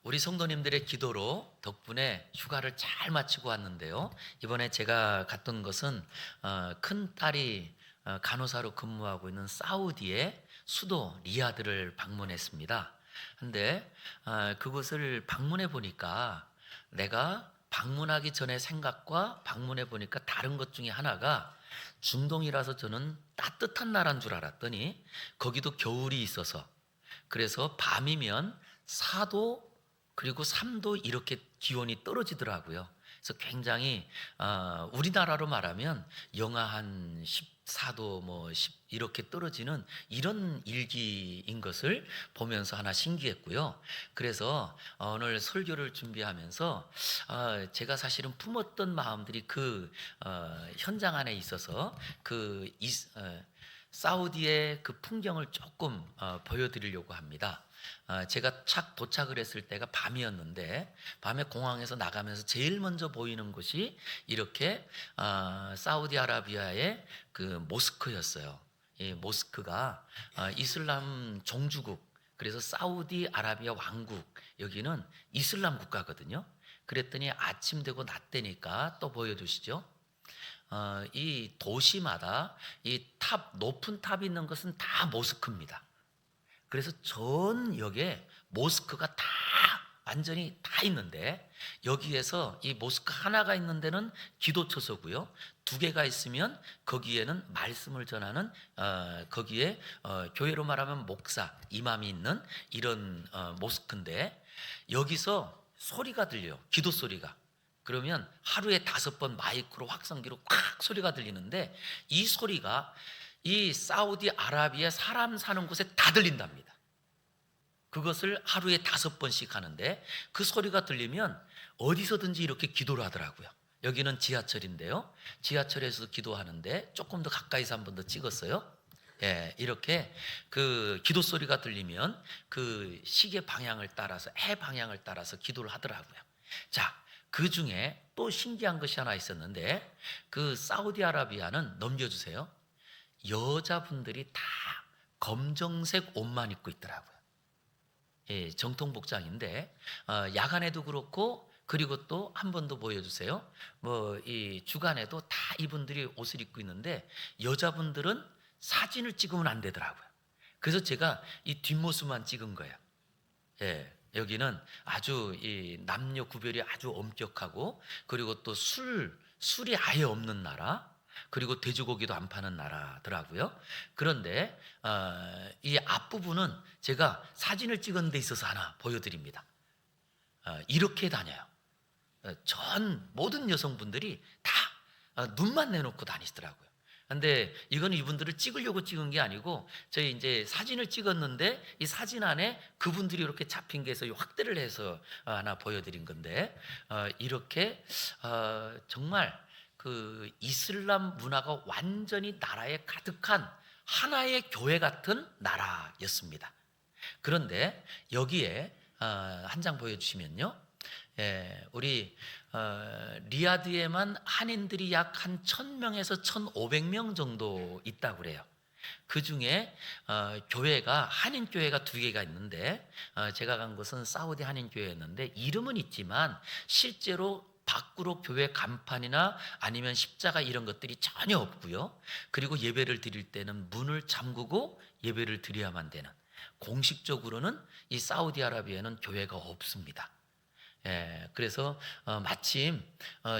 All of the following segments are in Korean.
우리 성도님들의 기도로 덕분에 휴가를 잘 마치고 왔는데요. 이번에 제가 갔던 것은 큰 딸이 간호사로 근무하고 있는 사우디의 수도 리야드를 방문했습니다. 근데 그곳을 방문해 보니까 내가 방문하기 전에 생각과 방문해 보니까 다른 것 중에 하나가, 중동이라서 저는 따뜻한 나라인 줄 알았더니 거기도 겨울이 있어서, 그래서 밤이면 4도 그리고 3도 이렇게 기온이 떨어지더라고요. 그래서 굉장히 우리나라로 말하면 영하 한 14도 뭐 10 이렇게 떨어지는 이런 일기인 것을 보면서 하나 신기했고요. 그래서 오늘 설교를 준비하면서 제가 사실은 품었던 마음들이 그 현장 안에 있어서 사우디의 그 풍경을 조금 보여드리려고 합니다. 제가 착 도착을 했을 때가 밤이었는데, 밤에 공항에서 나가면서 제일 먼저 보이는 곳이 이렇게 사우디아라비아의 그 모스크였어요. 이 모스크가 이슬람 종주국, 그래서 사우디아라비아 왕국, 여기는 이슬람 국가거든요. 그랬더니 아침 되고 낮 되니까 또 보여주시죠. 이 도시마다 이 높은 탑이 있는 것은 다 모스크입니다. 그래서 전 역에 모스크가 다 완전히 다 있는데, 여기에서 이 모스크 하나가 있는 데는 기도처소고요. 두 개가 있으면 거기에는 말씀을 전하는 거기에 교회로 말하면 목사, 이맘이 있는 이런 모스크인데, 여기서 소리가 들려요. 기도 소리가. 그러면 하루에 5번 마이크로 확성기로 꽉 소리가 들리는데, 이 소리가 이 사우디아라비아 사람 사는 곳에 다 들린답니다. 그것을 하루에 5번씩 하는데, 그 소리가 들리면 어디서든지 이렇게 기도를 하더라고요. 여기는 지하철인데요. 지하철에서 기도하는데 조금 더 가까이서 한 번 더 찍었어요. 예, 이렇게 그 기도 소리가 들리면 그 시계 방향을 따라서, 해 방향을 따라서 기도를 하더라고요. 자, 그 중에 또 신기한 것이 하나 있었는데, 그 사우디아라비아는, 넘겨주세요, 여자분들이 다 검정색 옷만 입고 있더라고요. 예, 정통 복장인데 야간에도 그렇고, 그리고 또 한 번 더 보여주세요. 뭐 이 주간에도 다 이분들이 옷을 입고 있는데, 여자분들은 사진을 찍으면 안 되더라고요. 그래서 제가 이 뒷모습만 찍은 거예요. 예, 여기는 아주 이 남녀 구별이 아주 엄격하고, 그리고 또 술이 아예 없는 나라, 그리고 돼지고기도 안 파는 나라더라고요. 그런데 이 앞부분은 제가 사진을 찍은 데 있어서 하나 보여드립니다. 이렇게 다녀요. 전 모든 여성분들이 다 눈만 내놓고 다니시더라고요. 근데 이거는 이분들을 찍으려고 찍은 게 아니고, 저희 이제 사진을 찍었는데 이 사진 안에 그분들이 이렇게 잡힌 게 있어서 확대를 해서 하나 보여드린 건데, 이렇게 정말 그 이슬람 문화가 완전히 나라에 가득한 하나의 교회 같은 나라였습니다. 그런데 여기에 한 장 보여주시면요, 예, 우리 리야드에만 한인들이 약 한 1000명에서 1500명 정도 있다고 그래요. 그 중에 교회가, 한인 교회가 2개가 있는데, 제가 간 곳은 사우디 한인 교회였는데, 이름은 있지만 실제로 밖으로 교회 간판이나 아니면 십자가 이런 것들이 전혀 없고요. 그리고 예배를 드릴 때는 문을 잠그고 예배를 드려야만 되는, 공식적으로는 이 사우디아라비아는 교회가 없습니다. 예, 그래서 마침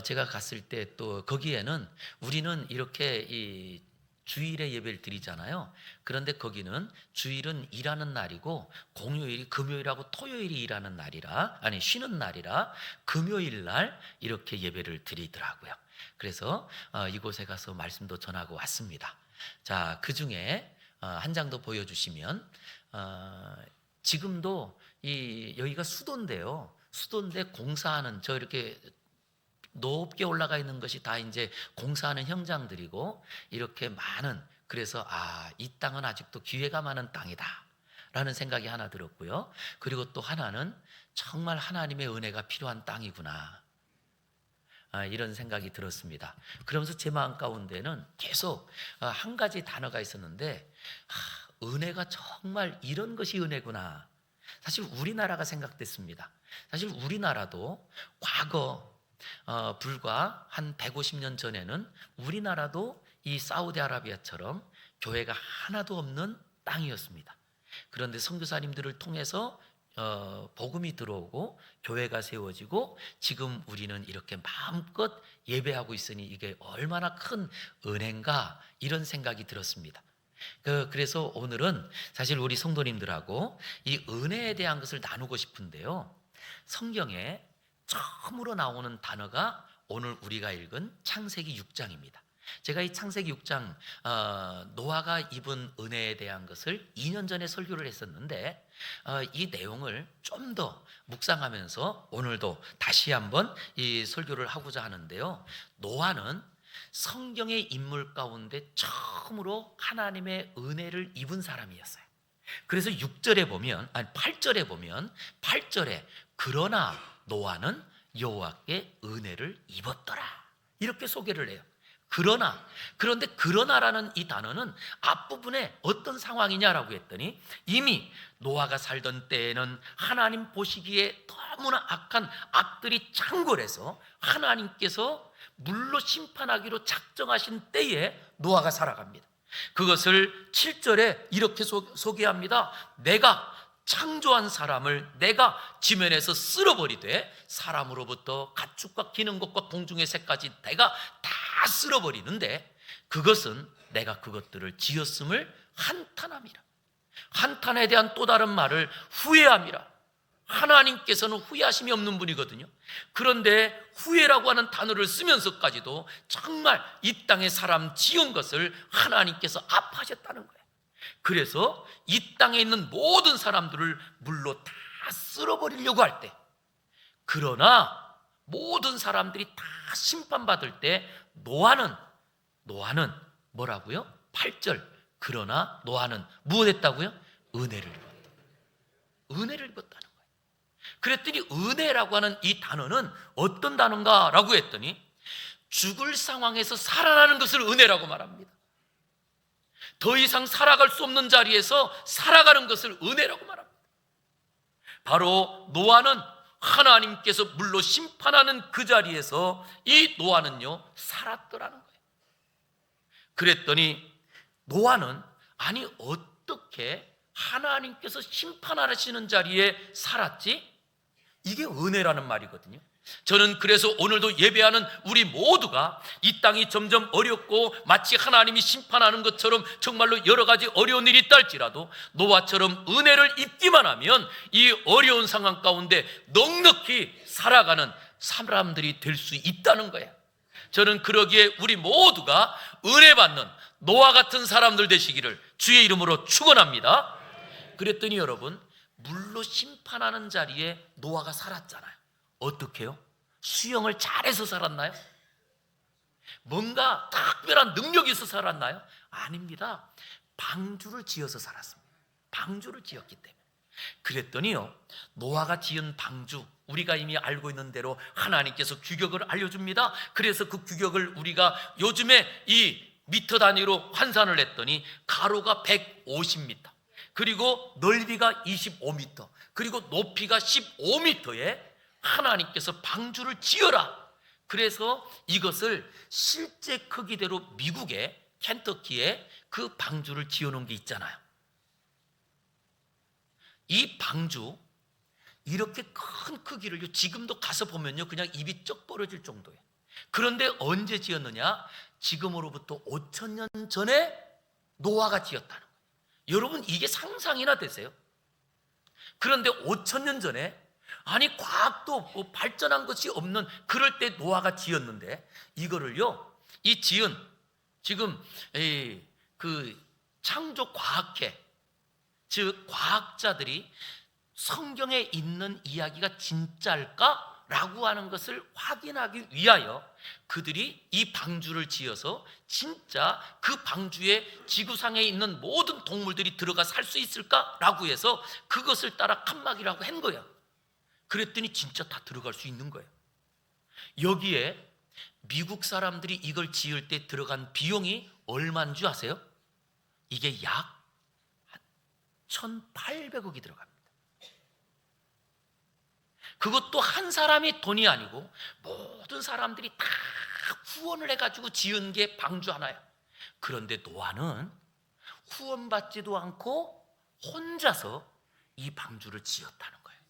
제가 갔을 때 또 거기에는, 우리는 이렇게 이 주일에 예배를 드리잖아요. 그런데 거기는 주일은 일하는 날이고, 공휴일이, 금요일하고 토요일이 일하는 날이라, 아니 쉬는 날이라 금요일 날 이렇게 예배를 드리더라고요. 그래서 이곳에 가서 말씀도 전하고 왔습니다. 자, 그 중에 한 장 더 보여주시면, 지금도 여기가 수도인데요. 수도인데 공사하는, 저 이렇게 높게 올라가 있는 것이 다 이제 공사하는 현장들이고, 이렇게 많은, 그래서 이 땅은 아직도 기회가 많은 땅이다 라는 생각이 하나 들었고요. 그리고 또 하나는, 정말 하나님의 은혜가 필요한 땅이구나, 이런 생각이 들었습니다. 그러면서 제 마음 가운데는 계속 한 가지 단어가 있었는데, 은혜가 정말 이런 것이 은혜구나. 사실 우리나라가 생각됐습니다. 사실 우리나라도 과거 불과 한 150년 전에는 우리나라도 이 사우디아라비아처럼 교회가 하나도 없는 땅이었습니다. 그런데 선교사님들을 통해서 복음이 들어오고 교회가 세워지고 지금 우리는 이렇게 마음껏 예배하고 있으니 이게 얼마나 큰 은혜인가, 이런 생각이 들었습니다. 그래서 오늘은 사실 우리 성도님들하고 이 은혜에 대한 것을 나누고 싶은데요, 성경에 처음으로 나오는 단어가 오늘 우리가 읽은 창세기 6장입니다. 제가 이 창세기 6장 노아가 입은 은혜에 대한 것을 2년 전에 설교를 했었는데 이 내용을 좀 더 묵상하면서 오늘도 다시 한번 이 설교를 하고자 하는데요, 노아는 성경의 인물 가운데 처음으로 하나님의 은혜를 입은 사람이었어요. 그래서 6절에 보면, 아니 8절에 보면, 8절에 그러나 노아는 여호와께 은혜를 입었더라, 이렇게 소개를 해요. 그런데 그러나라는 이 단어는 앞부분에 어떤 상황이냐라고 했더니, 이미 노아가 살던 때에는 하나님 보시기에 너무나 악한 악들이 창궐해서 하나님께서 물로 심판하기로 작정하신 때에 노아가 살아갑니다. 그것을 7절에 이렇게 소개합니다. 내가 창조한 사람을 내가 지면에서 쓸어버리되 사람으로부터 가축과 기는 것과 공중의 새까지 내가 다 쓸어버리는데 그것은 내가 그것들을 지었음을 한탄함이라. 한탄에 대한 또 다른 말을 후회함이라. 하나님께서는 후회하심이 없는 분이거든요. 그런데 후회라고 하는 단어를 쓰면서까지도 정말 이 땅에 사람 지은 것을 하나님께서 아파하셨다는 거예요. 그래서 이 땅에 있는 모든 사람들을 물로 다 쓸어버리려고 할 때, 그러나 모든 사람들이 다 심판받을 때 노아는 뭐라고요? 8절, 그러나 노아는 무엇했다고요? 은혜를 입었다. 은혜를 입었다는 거예요. 그랬더니 은혜라고 하는 이 단어는 어떤 단어인가 라고 했더니 죽을 상황에서 살아나는 것을 은혜라고 말합니다. 더 이상 살아갈 수 없는 자리에서 살아가는 것을 은혜라고 말합니다. 바로 노아는 하나님께서 물로 심판하는 그 자리에서 이 노아는요 살았더라는 거예요. 그랬더니 노아는 아니 어떻게 하나님께서 심판하시는 자리에 살았지? 이게 은혜라는 말이거든요. 저는 그래서 오늘도 예배하는 우리 모두가 이 땅이 점점 어렵고 마치 하나님이 심판하는 것처럼 정말로 여러 가지 어려운 일이 있다 할지라도 노아처럼 은혜를 입기만 하면 이 어려운 상황 가운데 넉넉히 살아가는 사람들이 될 수 있다는 거예요. 저는 그러기에 우리 모두가 은혜 받는 노아 같은 사람들 되시기를 주의 이름으로 축원합니다. 그랬더니 여러분, 물로 심판하는 자리에 노아가 살았잖아요. 어떻게 해요? 수영을 잘해서 살았나요? 뭔가 특별한 능력이 있어서 살았나요? 아닙니다. 방주를 지어서 살았습니다. 방주를 지었기 때문에. 그랬더니요, 노아가 지은 방주, 우리가 이미 알고 있는 대로 하나님께서 규격을 알려줍니다. 그래서 그 규격을 우리가 요즘에 이 미터 단위로 환산을 했더니 가로가 150m, 그리고 넓이가 25m, 그리고 높이가 15m에 하나님께서 방주를 지어라. 그래서 이것을 실제 크기대로 미국의 켄터키에 그 방주를 지어놓은 게 있잖아요. 이 방주 이렇게 큰 크기를 지금도 가서 보면요 그냥 입이 쩍 벌어질 정도예요. 그런데 언제 지었느냐? 지금으로부터 5,000년 전에 노아가 지었다는 거예요. 여러분, 이게 상상이나 되세요? 그런데 5,000년 전에, 아니 과학도 없고 발전한 것이 없는 그럴 때 노아가 지었는데, 이거를요 이 지은 지금 그 창조과학회, 즉 과학자들이 성경에 있는 이야기가 진짜일까라고 하는 것을 확인하기 위하여 그들이 이 방주를 지어서 진짜 그 방주에 지구상에 있는 모든 동물들이 들어가 살 수 있을까라고 해서 그것을 따라 칸막이라고 한 거예요. 그랬더니 진짜 다 들어갈 수 있는 거예요. 여기에 미국 사람들이 이걸 지을 때 들어간 비용이 얼마인 줄 아세요? 이게 약 1,800억이 들어갑니다. 그것도 한 사람의 돈이 아니고 모든 사람들이 다 후원을 해가지고 지은 게 방주 하나야. 그런데 노아는 후원받지도 않고 혼자서 이 방주를 지었다는 거예요.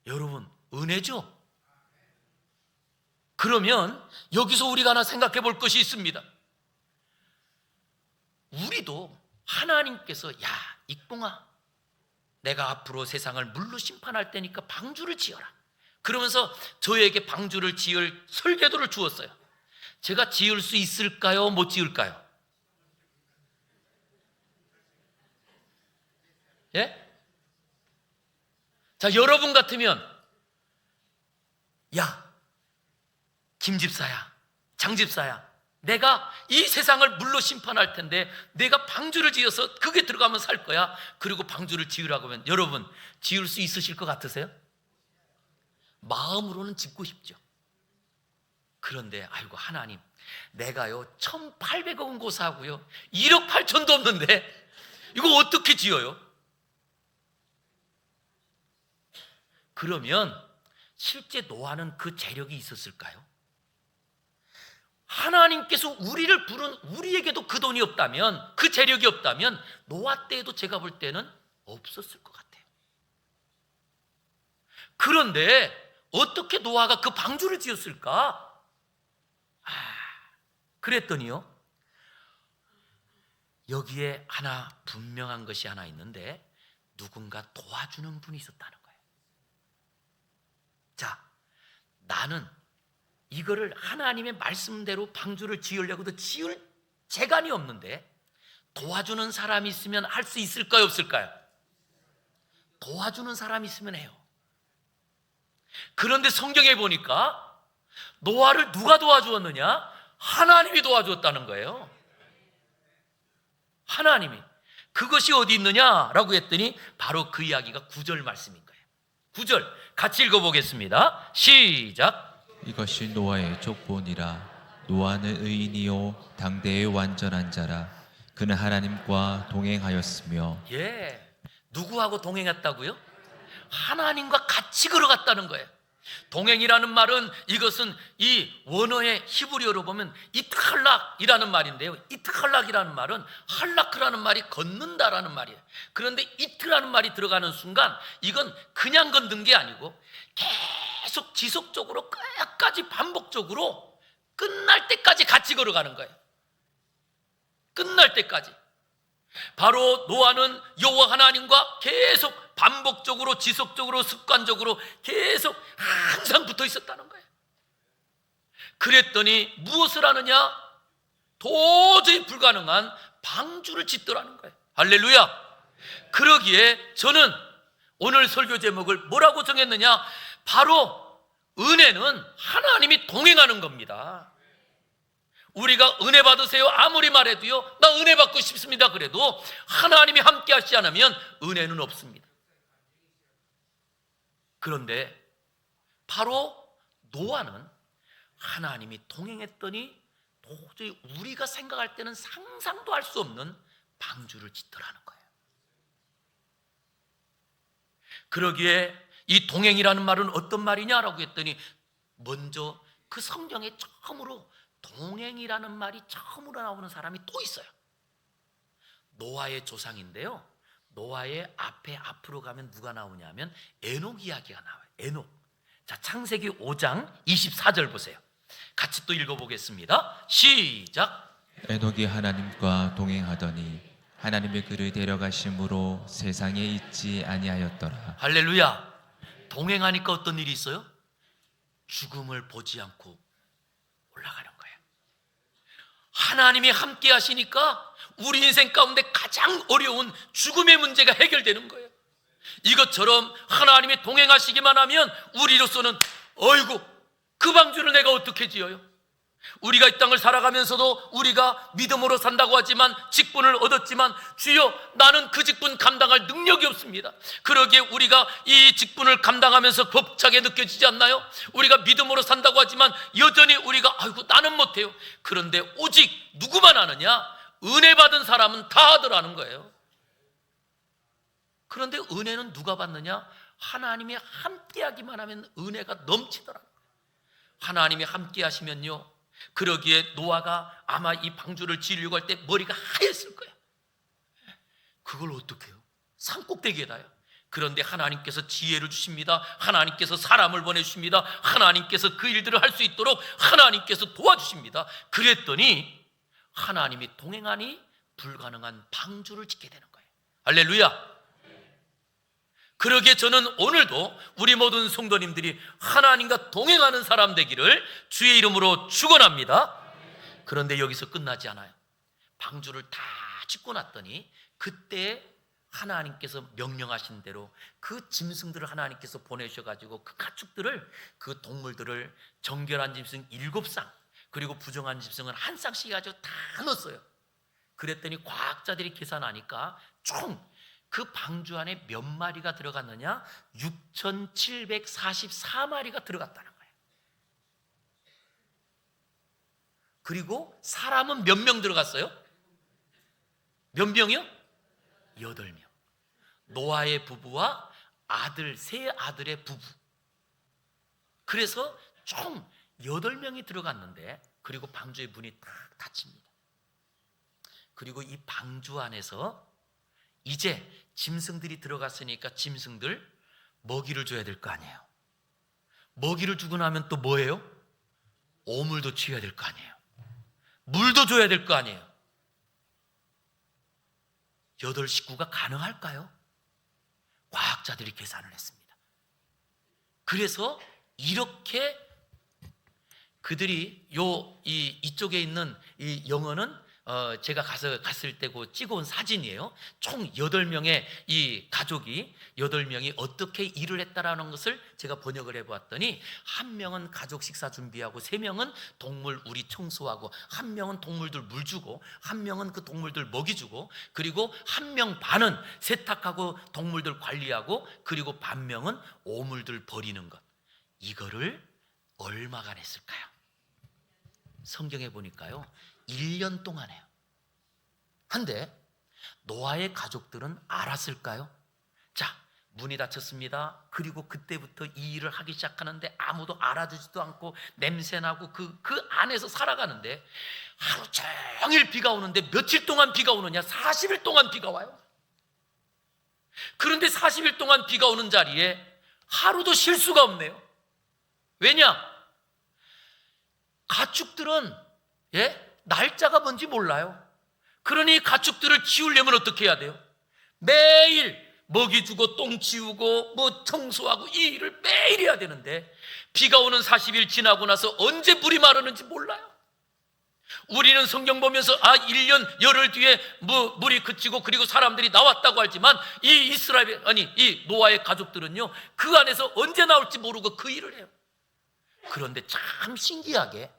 여러분, 은혜죠? 그러면 여기서 우리가 하나 생각해 볼 것이 있습니다. 우리도 하나님께서 야, 익봉아, 내가 앞으로 세상을 물로 심판할 테니까 방주를 지어라. 그러면서 저에게 방주를 지을 설계도를 주었어요. 제가 지을 수 있을까요? 못 지을까요? 예? 자, 여러분 같으면 야, 김 집사야, 장 집사야, 내가 이 세상을 물로 심판할 텐데 내가 방주를 지어서 그게 들어가면 살 거야. 그리고 방주를 지으라고 하면 여러분 지을 수 있으실 것 같으세요? 마음으로는 짓고 싶죠. 그런데 아이고 하나님, 내가요 1,800억 원 고사하고요 1억 8천도 없는데 이거 어떻게 지어요? 그러면 실제 노아는 그 재력이 있었을까요? 하나님께서 우리를 부른 우리에게도 그 돈이 없다면, 그 재력이 없다면 노아 때에도 제가 볼 때는 없었을 것 같아요. 그런데 어떻게 노아가 그 방주를 지었을까? 그랬더니요, 여기에 하나 분명한 것이 하나 있는데 누군가 도와주는 분이 있었다는 거예요. 자, 나는 이거를 하나님의 말씀대로 방주를 지으려고도 지을 재간이 없는데 도와주는 사람이 있으면 할 수 있을까요, 없을까요? 도와주는 사람이 있으면 해요. 그런데 성경에 보니까 노아를 누가 도와주었느냐? 하나님이 도와주었다는 거예요. 하나님이. 그것이 어디 있느냐라고 했더니 바로 그 이야기가 9절 말씀인 거예요. 9절 같이 읽어보겠습니다. 시작. 이것이 노아의 족보니라. 노아는 의인이요 당대의 완전한 자라. 그는 하나님과 동행하였으며. 예, 누구하고 동행했다고요? 하나님과 같이 걸어갔다는 거예요. 동행이라는 말은 이것은 이 원어의 히브리어로 보면 이트할락이라는 말인데요, 이트할락이라는 말은 할라크라는 말이 걷는다라는 말이에요. 그런데 이트라는 말이 들어가는 순간 이건 그냥 걷는 게 아니고 계속 지속적으로 끝까지 반복적으로 끝날 때까지 같이 걸어가는 거예요. 끝날 때까지. 바로 노아는 여호와 하나님과 계속 반복적으로 지속적으로 습관적으로 계속 항상 붙어 있었다는 거예요. 그랬더니 무엇을 하느냐? 도저히 불가능한 방주를 짓더라는 거예요. 할렐루야. 그러기에 저는 오늘 설교 제목을 뭐라고 정했느냐? 바로 은혜는 하나님이 동행하는 겁니다. 우리가 은혜 받으세요 아무리 말해도요, 나 은혜 받고 싶습니다 그래도 하나님이 함께 하시지 않으면 은혜는 없습니다. 그런데 바로 노아는 하나님이 동행했더니 도저히 우리가 생각할 때는 상상도 할 수 없는 방주를 짓더라는 거예요. 그러기에 이 동행이라는 말은 어떤 말이냐라고 했더니 먼저 그 성경에 처음으로 동행이라는 말이 처음으로 나오는 사람이 또 있어요. 노아의 조상인데요, 노아의 앞으로 가면 누가 나오냐면 에녹 이야기가 나와요. 에녹. 자, 창세기 5장 24절 보세요. 같이 또 읽어보겠습니다. 시작. 에녹이 하나님과 동행하더니 하나님이 그를 데려가심으로 세상에 있지 아니하였더라. 할렐루야. 동행하니까 어떤 일이 있어요? 죽음을 보지 않고 올라가는 거예요. 하나님이 함께 하시니까 우리 인생 가운데 가장 어려운 죽음의 문제가 해결되는 거예요. 이것처럼 하나님이 동행하시기만 하면 우리로서는 어이구, 그 방주를 내가 어떻게 지어요? 우리가 이 땅을 살아가면서도 우리가 믿음으로 산다고 하지만 직분을 얻었지만 주여 나는 그 직분 감당할 능력이 없습니다. 그러기에 우리가 이 직분을 감당하면서 벅차게 느껴지지 않나요? 우리가 믿음으로 산다고 하지만 여전히 우리가 아이고 나는 못해요. 그런데 오직 누구만 하느냐? 은혜 받은 사람은 다 하더라는 거예요. 그런데 은혜는 누가 받느냐? 하나님이 함께하기만 하면 은혜가 넘치더라고요. 하나님이 함께하시면요, 그러기에 노아가 아마 이 방주를 지으려고 할 때 머리가 하였을 거예요. 그걸 어떻게 해요? 산꼭대기에다요. 그런데 하나님께서 지혜를 주십니다. 하나님께서 사람을 보내주십니다. 하나님께서 그 일들을 할 수 있도록 하나님께서 도와주십니다. 그랬더니 하나님이 동행하니 불가능한 방주를 짓게 되는 거예요. 할렐루야. 그러기에 저는 오늘도 우리 모든 성도님들이 하나님과 동행하는 사람 되기를 주의 이름으로 축원합니다. 그런데 여기서 끝나지 않아요. 방주를 다 짓고 났더니 그때 하나님께서 명령하신 대로 그 짐승들을 하나님께서 보내셔가지고 그 가축들을, 그 동물들을 정결한 짐승 7쌍, 그리고 부정한 짐승은 1쌍씩 해가지고 다 넣었어요. 그랬더니 과학자들이 계산하니까 총 그 방주 안에 몇 마리가 들어갔느냐? 6,744마리가 들어갔다는 거예요. 그리고 사람은 몇 명 들어갔어요? 몇 명이요? 8명. 노아의 부부와 아들, 세 아들의 부부. 그래서 총 8명이 들어갔는데, 그리고 방주의 문이 딱 닫힙니다. 그리고 이 방주 안에서 이제 짐승들이 들어갔으니까 짐승들 먹이를 줘야 될 거 아니에요. 먹이를 주고 나면 또 뭐예요? 오물도 취해야 될 거 아니에요. 물도 줘야 될 거 아니에요. 8식구가 가능할까요? 과학자들이 계산을 했습니다. 그래서 이렇게 그들이 이쪽에 있는 이 영어는 제가 갔을 때 찍어온 사진이에요. 총 8명의 이 가족이 8명이 어떻게 일을 했다라는 것을 제가 번역을 해보았더니, 한 명은 가족 식사 준비하고, 3명은 동물 우리 청소하고, 한 명은 동물들 물 주고, 한 명은 그 동물들 먹이 주고, 그리고 한 명 반은 세탁하고 동물들 관리하고, 그리고 반 명은 오물들 버리는 것. 이거를 얼마간 했을까요? 성경에 보니까요 1년 동안 해요. 한데 노아의 가족들은 알았을까요? 자, 문이 닫혔습니다. 그리고 그때부터 이 일을 하기 시작하는데 아무도 알아주지도 않고 냄새나고 그 안에서 살아가는데, 하루 종일 비가 오는데 며칠 동안 비가 오느냐? 40일 동안 비가 와요. 그런데 40일 동안 비가 오는 자리에 하루도 쉴 수가 없네요. 왜냐? 가축들은 날짜가 뭔지 몰라요. 그러니 가축들을 키우려면 어떻게 해야 돼요? 매일 먹이 주고 똥 치우고 뭐 청소하고 이 일을 매일 해야 되는데, 비가 오는 40일 지나고 나서 언제 물이 마르는지 몰라요. 우리는 성경 보면서 1년 열흘 뒤에 물이 그치고 그리고 사람들이 나왔다고 하지만, 이 노아의 가족들은요 그 안에서 언제 나올지 모르고 그 일을 해요. 그런데 참 신기하게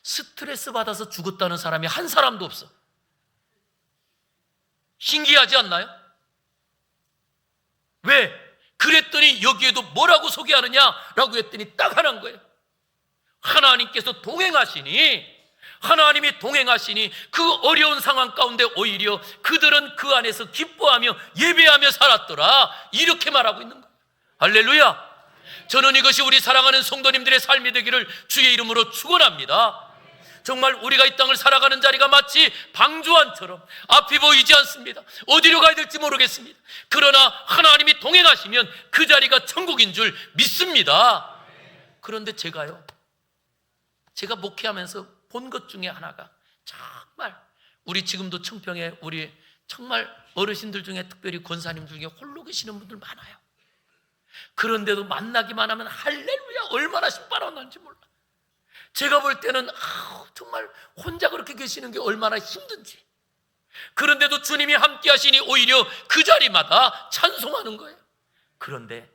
스트레스 받아서 죽었다는 사람이 한 사람도 없어. 신기하지 않나요? 왜? 그랬더니 여기에도 뭐라고 소개하느냐라고 했더니 딱 하나인 거예요. 하나님께서 동행하시니, 하나님이 동행하시니 그 어려운 상황 가운데 오히려 그들은 그 안에서 기뻐하며 예배하며 살았더라, 이렇게 말하고 있는 거예요. 할렐루야. 저는 이것이 우리 사랑하는 성도님들의 삶이 되기를 주의 이름으로 축원합니다. 정말 우리가 이 땅을 살아가는 자리가 마치 방주안처럼 앞이 보이지 않습니다. 어디로 가야 될지 모르겠습니다. 그러나 하나님이 동행하시면 그 자리가 천국인 줄 믿습니다. 그런데 제가 목회하면서 본 것 중에 하나가, 정말 우리 지금도 청평에 우리 정말 어르신들 중에, 특별히 권사님 중에 홀로 계시는 분들 많아요. 그런데도 만나기만 하면 할렐루야 얼마나 신바람난지 몰라. 제가 볼 때는 정말 혼자 그렇게 계시는 게 얼마나 힘든지. 그런데도 주님이 함께 하시니 오히려 그 자리마다 찬송하는 거예요. 그런데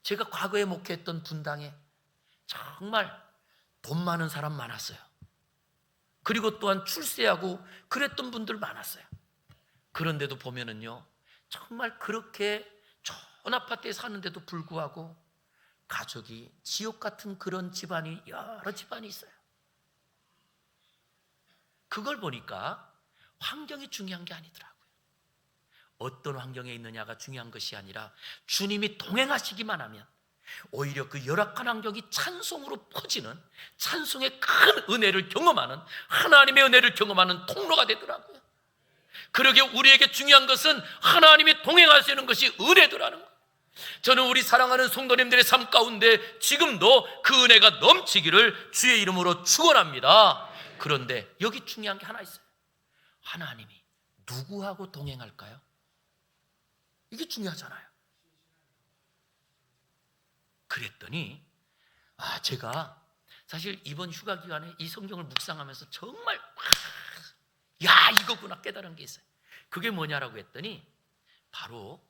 제가 과거에 목회했던 분당에 정말 돈 많은 사람 많았어요. 그리고 또한 출세하고 그랬던 분들 많았어요. 그런데도 보면은요 정말 그렇게 좋은 아파트에 사는데도 불구하고 가족이 지옥 같은 그런 집안이 여러 집안이 있어요. 그걸 보니까 환경이 중요한 게 아니더라고요. 어떤 환경에 있느냐가 중요한 것이 아니라 주님이 동행하시기만 하면 오히려 그 열악한 환경이 찬송으로 퍼지는, 찬송의 큰 은혜를 경험하는, 하나님의 은혜를 경험하는 통로가 되더라고요. 그러게 우리에게 중요한 것은 하나님이 동행하시는 것이 은혜더라는 거예요. 저는 우리 사랑하는 성도님들의 삶 가운데 지금도 그 은혜가 넘치기를 주의 이름으로 축원합니다. 그런데 여기 중요한 게 하나 있어요. 하나님이 누구하고 동행할까요? 이게 중요하잖아요. 그랬더니 제가 사실 이번 휴가 기간에 이 성경을 묵상하면서 정말 이거구나 깨달은 게 있어요. 그게 뭐냐라고 했더니 바로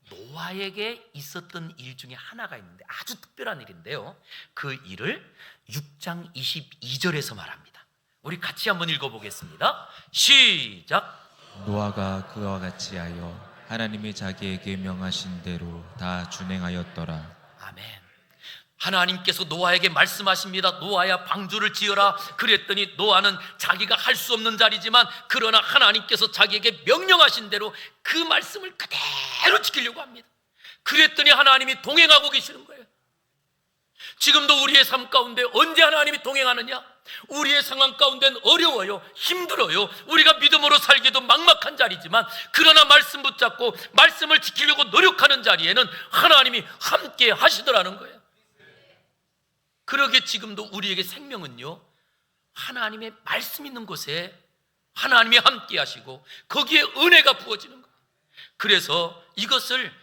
노아에게 있었던 일 중에 하나가 있는데 아주 특별한 일인데요. 그 일을 6장 22절에서 말합니다. 우리 같이 한번 읽어보겠습니다. 시작. 노아가 그와 같이 하여 하나님이 자기에게 명하신 대로 다 준행하였더라. 아멘. 하나님께서 노아에게 말씀하십니다. 노아야 방주를 지어라. 그랬더니 노아는 자기가 할 수 없는 자리지만 그러나 하나님께서 자기에게 명령하신 대로 그 말씀을 그대로 지키려고 합니다. 그랬더니 하나님이 동행하고 계시는 거예요. 지금도 우리의 삶 가운데 언제 하나님이 동행하느냐? 우리의 상황 가운데는 어려워요, 힘들어요. 우리가 믿음으로 살기도 막막한 자리지만 그러나 말씀 붙잡고 말씀을 지키려고 노력하는 자리에는 하나님이 함께 하시더라는 거예요. 그러게 지금도 우리에게 생명은요, 하나님의 말씀 있는 곳에 하나님이 함께 하시고 거기에 은혜가 부어지는 거예요. 그래서 이것을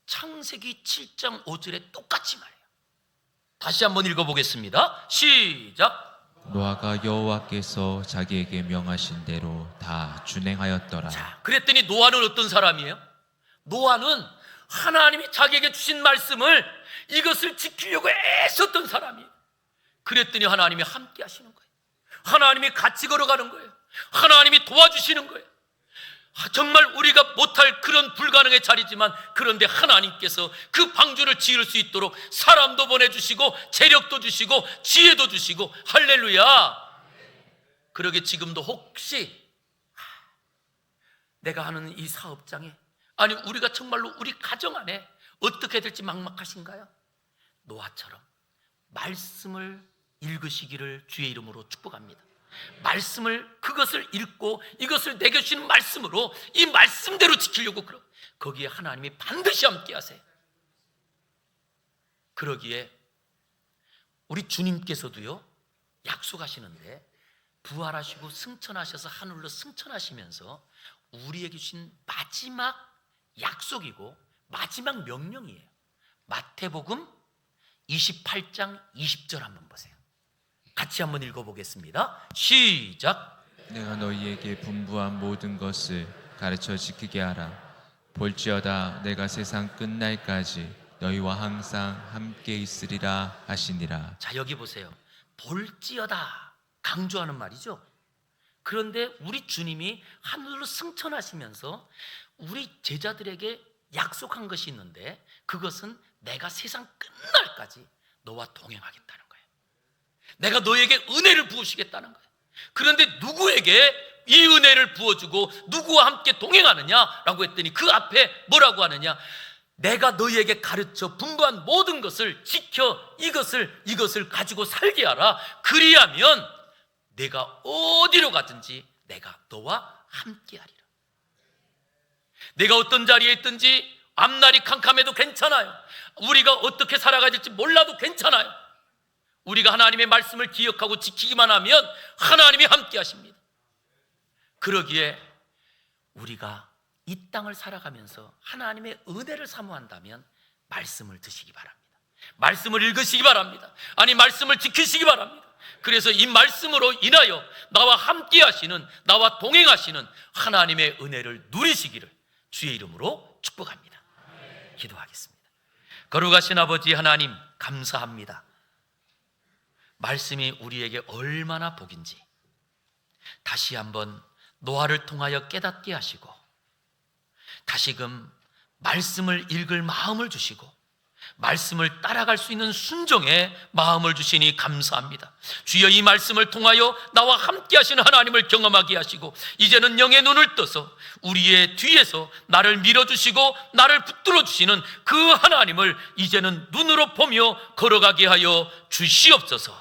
창세기 7장 5절에 똑같이 말해요. 다시 한번 읽어보겠습니다. 시작. 노아가 여호와께서 자기에게 명하신 대로 다 준행하였더라. 자, 그랬더니 노아는 어떤 사람이에요? 노아는 하나님이 자기에게 주신 말씀을 이것을 지키려고 애썼던 사람이에요. 그랬더니 하나님이 함께 하시는 거예요. 하나님이 같이 걸어가는 거예요. 하나님이 도와주시는 거예요. 정말 우리가 못할 그런 불가능의 자리지만 그런데 하나님께서 그 방주를 지을 수 있도록 사람도 보내주시고 재력도 주시고 지혜도 주시고 할렐루야. 그러게 지금도 혹시 내가 하는 이 사업장에 아니 우리가 정말로 우리 가정 안에 어떻게 될지 막막하신가요? 노아처럼 말씀을 읽으시기를 주의 이름으로 축복합니다. 말씀을 그것을 읽고 이것을 내게 주시는 말씀으로 이 말씀대로 지키려고 거기에 하나님이 반드시 함께 하세요. 그러기에 우리 주님께서도요 약속하시는데 부활하시고 승천하셔서 하늘로 승천하시면서 우리에게 주신 마지막 약속이고 마지막 명령이에요. 마태복음 28장 20절 한번 보세요. 같이 한번 읽어보겠습니다. 시작. 내가 너희에게 분부한 모든 것을 가르쳐 지키게 하라. 볼지어다 내가 세상 끝날까지 너희와 항상 함께 있으리라 하시니라. 자, 여기 보세요. 볼지어다 강조하는 말이죠. 그런데 우리 주님이 하늘로 승천하시면서 우리 제자들에게 약속한 것이 있는데 그것은 내가 세상 끝날까지 너와 동행하겠다는 거예요. 내가 너에게 은혜를 부으시겠다는 거예요. 그런데 누구에게 이 은혜를 부어주고 누구와 함께 동행하느냐라고 했더니 그 앞에 뭐라고 하느냐? 내가 너희에게 가르쳐 분부한 모든 것을 지켜 이것을 가지고 살게 하라. 그리하면 내가 어디로 가든지 내가 너와 함께 하리라. 내가 어떤 자리에 있든지 앞날이 캄캄해도 괜찮아요. 우리가 어떻게 살아가야 될지 몰라도 괜찮아요. 우리가 하나님의 말씀을 기억하고 지키기만 하면 하나님이 함께 하십니다. 그러기에 우리가 이 땅을 살아가면서 하나님의 은혜를 사모한다면 말씀을 드시기 바랍니다. 말씀을 읽으시기 바랍니다. 아니 말씀을 지키시기 바랍니다. 그래서 이 말씀으로 인하여 나와 함께 하시는 나와 동행하시는 하나님의 은혜를 누리시기를 주의 이름으로 축복합니다. 기도하겠습니다. 거룩하신 아버지 하나님 감사합니다. 말씀이 우리에게 얼마나 복인지 다시 한번 노아를 통하여 깨닫게 하시고 다시금 말씀을 읽을 마음을 주시고 말씀을 따라갈 수 있는 순종의 마음을 주시니 감사합니다. 주여, 이 말씀을 통하여 나와 함께 하시는 하나님을 경험하게 하시고 이제는 영의 눈을 떠서 우리의 뒤에서 나를 밀어주시고 나를 붙들어 주시는 그 하나님을 이제는 눈으로 보며 걸어가게 하여 주시옵소서.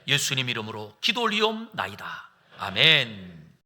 예수님 이름으로 기도 올리옵나이다. 아멘.